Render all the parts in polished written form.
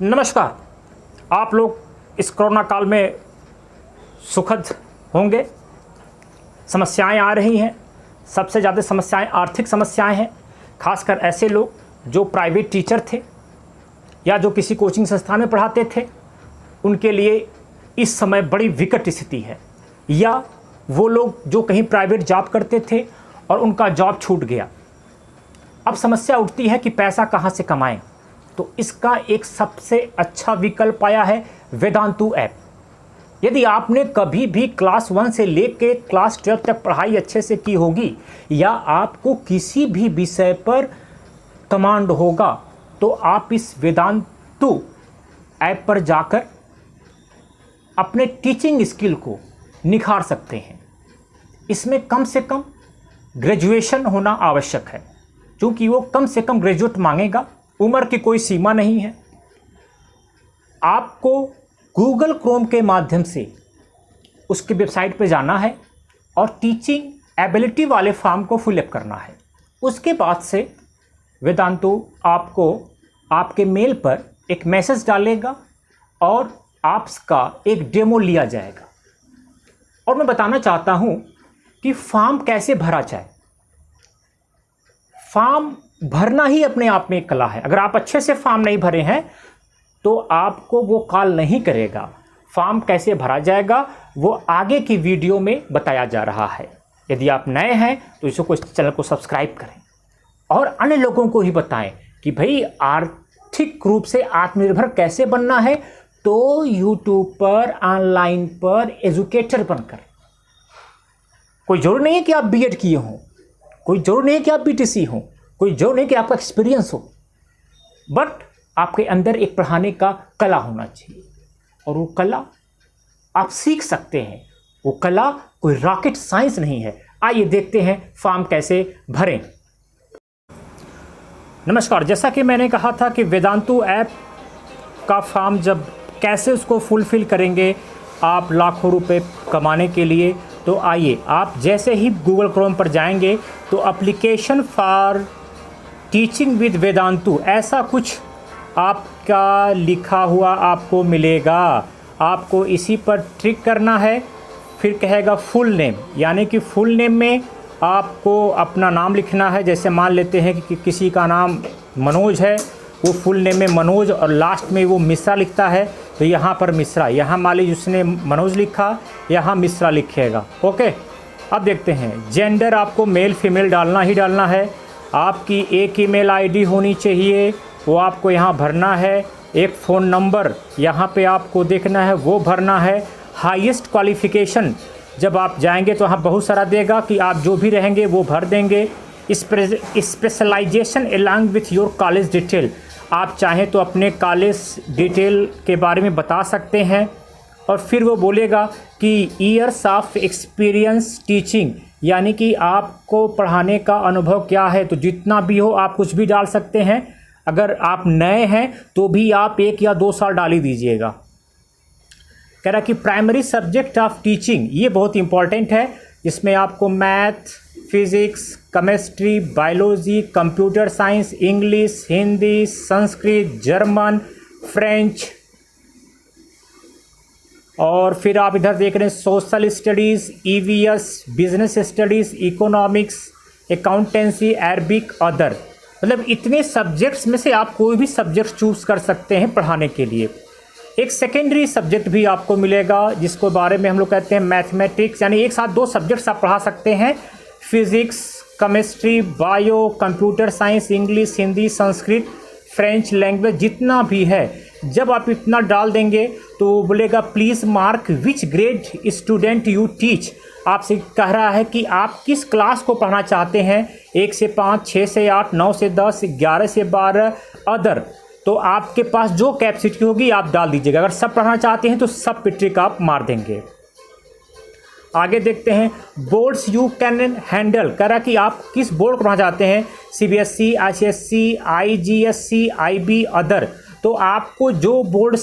नमस्कार। आप लोग इस कोरोना काल में सुखद होंगे। समस्याएं आ रही हैं, सबसे ज़्यादा समस्याएं आर्थिक समस्याएं हैं। खासकर ऐसे लोग जो प्राइवेट टीचर थे या जो किसी कोचिंग संस्थान में पढ़ाते थे, उनके लिए इस समय बड़ी विकट स्थिति है। या वो लोग जो कहीं प्राइवेट जॉब करते थे और उनका जॉब छूट गया। अब समस्या उठती है कि पैसा कहाँ से कमाएं। तो इसका एक सबसे अच्छा विकल्प आया है वेदांतु ऐप। यदि आपने कभी भी क्लास 1 से लेकर क्लास 12 तक पढ़ाई अच्छे से की होगी या आपको किसी भी विषय पर कमांड होगा, तो आप इस वेदांतु ऐप पर जाकर अपने टीचिंग स्किल को निखार सकते हैं। इसमें कम से कम ग्रेजुएशन होना आवश्यक है, क्योंकि वो कम से कम ग्रेजुएट मांगेगा। उम्र की कोई सीमा नहीं है। आपको गूगल क्रोम के माध्यम से उसकी वेबसाइट पर जाना है और टीचिंग एबिलिटी वाले फॉर्म को फिलअप करना है। उसके बाद से वेदांतु आपको आपके मेल पर एक मैसेज डालेगा और आपका एक डेमो लिया जाएगा। और मैं बताना चाहता हूं कि फॉर्म कैसे भरा जाए। फॉर्म भरना ही अपने आप में एक कला है। अगर आप अच्छे से फॉर्म नहीं भरे हैं तो आपको वो कॉल नहीं करेगा। फॉर्म कैसे भरा जाएगा वो आगे की वीडियो में बताया जा रहा है। यदि आप नए हैं तो इसको चैनल को सब्सक्राइब करें और अन्य लोगों को ही बताएं कि भाई आर्थिक रूप से आत्मनिर्भर कैसे बनना है। तो यूट्यूब पर ऑनलाइन पर एजुकेटर बनकर, कोई जरूर नहीं है कि आप बीएड किए हों, कोई जरूर नहीं है कि आप बीटीसी हों, कोई जरूर नहीं कि आपका एक्सपीरियंस हो, बट आपके अंदर एक पढ़ाने का कला होना चाहिए। और वो कला आप सीख सकते हैं। वो कला कोई रॉकेट साइंस नहीं है। आइए देखते हैं फॉर्म कैसे भरें। नमस्कार। जैसा कि मैंने कहा था कि वेदांतु ऐप का फॉर्म जब कैसे उसको फुलफिल करेंगे आप लाखों रुपए कमाने के लिए, तो आइए आप जैसे ही गूगल क्रोम पर जाएंगे तो application for teaching with Vedantu ऐसा कुछ आपका लिखा हुआ आपको मिलेगा। आपको इसी पर क्लिक करना है। फिर कहेगा फुल नेम, यानी कि फुल नेम में आपको अपना नाम लिखना है। जैसे मान लेते हैं कि किसी का नाम मनोज है, वो फुल नेम में मनोज और लास्ट में वो मिश्रा लिखता है, तो यहाँ पर मिश्रा, यहाँ मान लीजिए उसने मनोज लिखा, यहाँ मिश्रा लिखेगा। ओके, अब देखते हैं। जेंडर आपको मेल फीमेल डालना ही डालना है। आपकी एक ईमेल आईडी होनी चाहिए, वो आपको यहाँ भरना है। एक फ़ोन नंबर यहाँ पे आपको देखना है, वो भरना है। हाईएस्ट क्वालिफ़िकेशन जब आप जाएंगे तो वहाँ बहुत सारा देगा कि आप जो भी रहेंगे वो भर देंगे। Specialisation along with your college detail, आप चाहें तो अपने कॉलेज डिटेल के बारे में बता सकते हैं। और फिर वो बोलेगा कि ईयर्स ऑफ एक्सपीरियंस टीचिंग, यानी कि आपको पढ़ाने का अनुभव क्या है। तो जितना भी हो आप कुछ भी डाल सकते हैं। अगर आप नए हैं तो भी आप 1 या 2 साल डाल ही दीजिएगा। कह रहा कि प्राइमरी सब्जेक्ट ऑफ टीचिंग, ये बहुत इंपॉर्टेंट है। इसमें आपको math, physics, chemistry, biology, computer science, English, Hindi, Sanskrit, German, French, और फिर आप इधर देख रहे हैं social studies, EVS, business studies, economics, accountancy, Arabic, other. मतलब इतने सब्जेक्ट्स में से आप कोई भी सब्जेक्ट चूज़ कर सकते हैं पढ़ाने के लिए। एक सेकेंडरी सब्जेक्ट भी आपको मिलेगा जिसको बारे में हम लोग कहते हैं मैथमेटिक्स, यानी एक साथ 2 सब्जेक्ट्स आप पढ़ा सकते हैं। Physics, chemistry, bio, computer science, English, Hindi, Sanskrit, French language, जितना भी है। जब आप इतना डाल देंगे तो बोलेगा please mark which grade student you teach. आपसे कह रहा है कि आप किस क्लास को पढ़ना चाहते हैं, 1 से 5, 6 से 8, 9 से 10, 11 से 12, अदर। तो आपके पास जो कैपेसिटी होगी आप डाल दीजिएगा। अगर सब पढ़ना चाहते हैं तो सब पे टिक आप मार देंगे। आगे देखते हैं बोर्ड्स यू कैन हैंडल। कह रहा कि आप किस बोर्ड को पढ़ना चाहते हैं, सीबीएसई, आईसीएसई, आईजीएसई, आईबी, अदर। तो आपको जो बोर्ड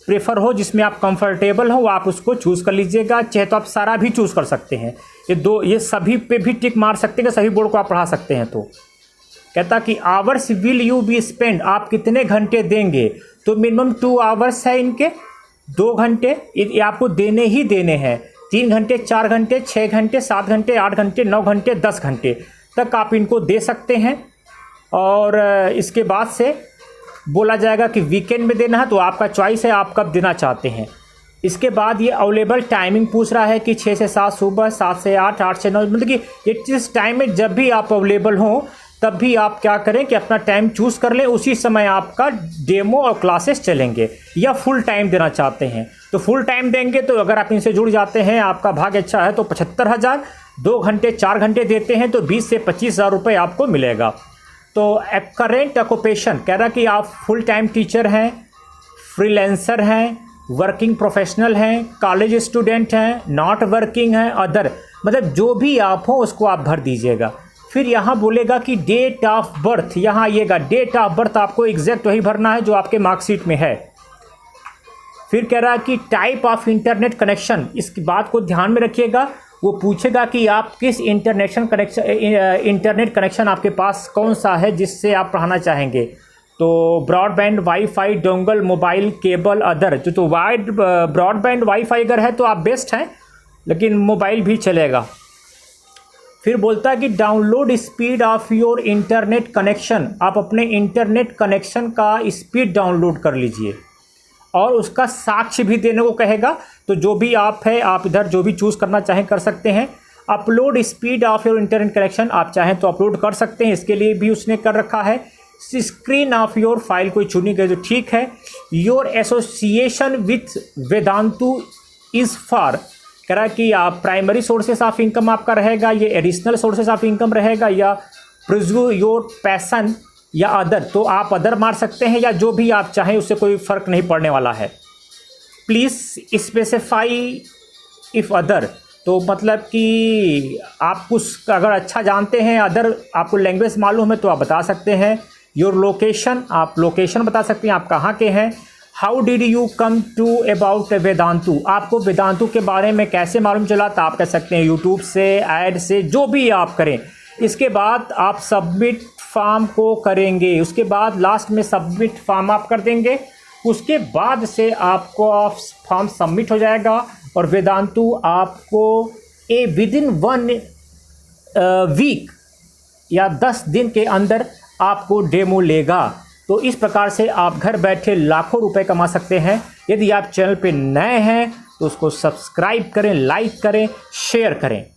प्रेफर हो, जिसमें आप कंफर्टेबल हो, आप उसको चूज़ कर लीजिएगा। चाहे तो आप सारा भी चूज़ कर सकते हैं। ये सभी पे भी टिक मार सकते हैं, सभी बोर्ड को आप पढ़ा सकते हैं। तो कहता कि hours will you be spend, आप कितने घंटे देंगे। तो मिनिमम 2 आवर्स है इनके, 2 घंटे ये आपको देने ही देने हैं। 3 घंटे, 4 घंटे, 6 घंटे, 7 घंटे, 8 घंटे, 9 घंटे, 10 घंटे तक आप इनको दे सकते हैं। और इसके बाद से बोला जाएगा कि वीकेंड में देना है तो आपका चॉइस है, आप कब देना चाहते हैं। इसके बाद ये अवेलेबल टाइमिंग पूछ रहा है कि 6 से 7 सुबह, 7 से 8, 8 से 9, मतलब कि ये जिस टाइम में जब भी आप अवेलेबल हों तब भी आप क्या करें कि अपना टाइम चूज़ कर लें, उसी समय आपका डेमो और क्लासेस चलेंगे। या फुल टाइम देना चाहते हैं तो फुल टाइम देंगे, तो अगर आप इनसे जुड़ जाते हैं, आपका भाग्य अच्छा है तो 75,000, 2 घंटे 4 घंटे देते हैं तो 20 से 25,000 रुपये आपको मिलेगा। तो करेंट ऑक्यूपेशन कह रहा कि आप फुल टाइम टीचर हैं, फ्रीलांसर हैं, वर्किंग प्रोफेशनल हैं, कॉलेज स्टूडेंट हैं, नॉट वर्किंग हैं, अदर, मतलब जो भी आप हो उसको आप भर दीजिएगा। फिर यहाँ बोलेगा कि डेट ऑफ बर्थ, यहाँ आइएगा, डेट ऑफ बर्थ आपको एग्जैक्ट वही भरना है जो आपके मार्कशीट में है। फिर कह रहा है कि टाइप ऑफ इंटरनेट कनेक्शन, इस बात को ध्यान में रखिएगा। वो पूछेगा कि आप किस इंटरनेट कनेक्शन आपके पास कौन सा है जिससे आप पढ़ाना चाहेंगे। तो broadband, wifi, dongle, mobile, cable, other. तो वाइड ब्रॉडबैंड वाईफाई अगर है तो आप बेस्ट हैं, लेकिन मोबाइल भी चलेगा। फिर बोलता है कि download speed of your internet connection, आप अपने इंटरनेट कनेक्शन का स्पीड डाउनलोड कर लीजिए और उसका साक्ष्य भी देने को कहेगा। तो जो भी आप है, आप इधर जो भी चूज़ करना चाहें कर सकते हैं। Upload speed of your internet connection, आप चाहें तो अपलोड कर सकते हैं, इसके लिए भी उसने कर रखा है। स्क्रीन ऑफ योर फाइल कोई चुनी गई तो ठीक है। Your association with Vedantu is for, कह रहा है कि आप प्राइमरी सोर्सेस ऑफ इनकम आपका रहेगा, ये एडिशनल सोर्सेस ऑफ इनकम रहेगा, या प्रिज्यू योर पैशन या अदर। तो आप अदर मार सकते हैं या जो भी आप चाहें, उससे कोई फ़र्क नहीं पड़ने वाला है। प्लीज़ स्पेसिफाई इफ़ अदर, तो मतलब कि आप कुछ अगर अच्छा जानते हैं, अदर आपको लैंग्वेज मालूम है तो आप बता सकते हैं। योर लोकेशन, आप लोकेशन बता सकते हैं, आप कहाँ के हैं। How did you come to about Vedantu, आपको वेदांतु के बारे में कैसे मालूम चला, तो आप कह सकते हैं यूट्यूब से, ऐड से, जो भी आप करें। इसके बाद आप सबमिट फॉर्म को करेंगे, उसके बाद लास्ट में सबमिट फॉर्म आप कर देंगे। उसके बाद से आपको फॉर्म सबमिट हो जाएगा और वेदांतु आपको विदिन 1 वीक या 10 दिन के अंदर आपको डेमो लेगा। तो इस प्रकार से आप घर बैठे लाखों रुपए कमा सकते हैं। यदि आप चैनल पे नए हैं तो उसको सब्सक्राइब करें, लाइक करें, शेयर करें।